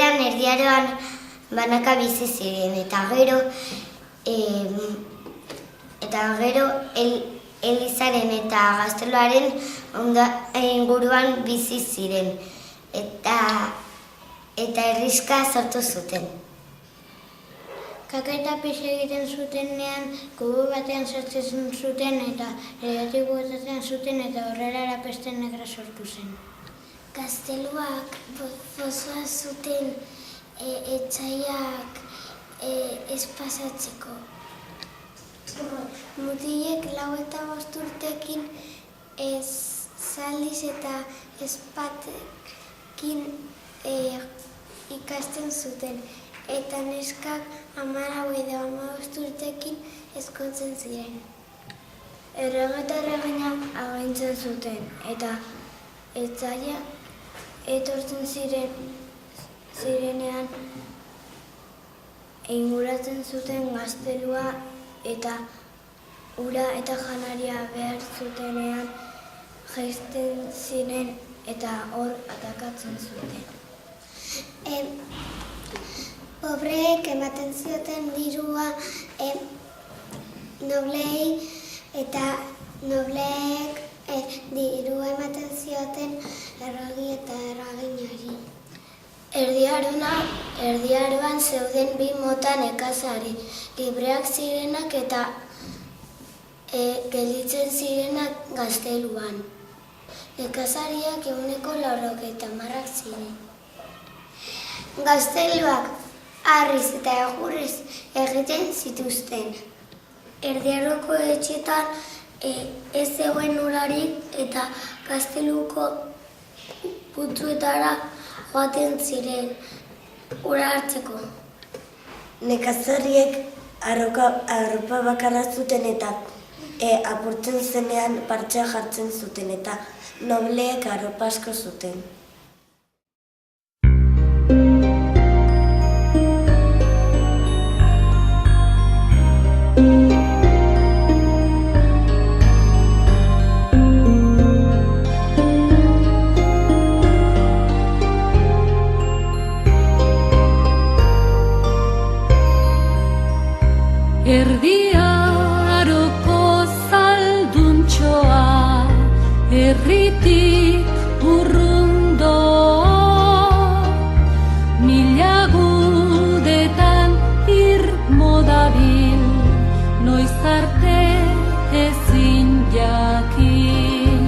batean erdiaroan banaka bizi ziren, eta gero Elizaren eta gazteluaren inguruan bizi ziren, eta herrixka sortu zuten. Kaka eta pis egiten zutenean, kubo batean sartzen zuten eta erdiatik botatzen zuten eta horrela peste negra sortu zen. Gazteluak fosoa zuten etxaiak ez pasatzeko. Mutilek 4 eta 5 urtekin zaldiz eta ezpatekin ikasten zuten. Eta neskak 14 edo 15 urtekin ezkontzen ziren. Errege eta erreginak agintzen zuten, eta etxaia etortzen zirenean inguratzen zuten gaztelua eta ura eta janaria behar zutenean jaisten ziren eta hor atakatzen zuten. Pobreek ematen zioten dirua noblei eta nobleek dirua ematen zioten erregi eta erreginari. Erdiaroan zeuden 2 mota nekazari, libreak zirenak eta gelditzen zirenak gazteluan. Nekazariak 90% ziren. Gazteluak harriz eta egurrez egiten zituzten. Erdiaroko etxetan ez zegoen urarik eta gazteluko putzuetara joaten ziren ura hartzeko. Nekazariek arropa bakarra zuten eta apurtzen zenean partxea jartzen zuten eta nobleek arropa asko zuten. Erdiaroko zalduntxoa, herritik urrundo, mila gudetan irmo dabil, noiz arte ezin jakin.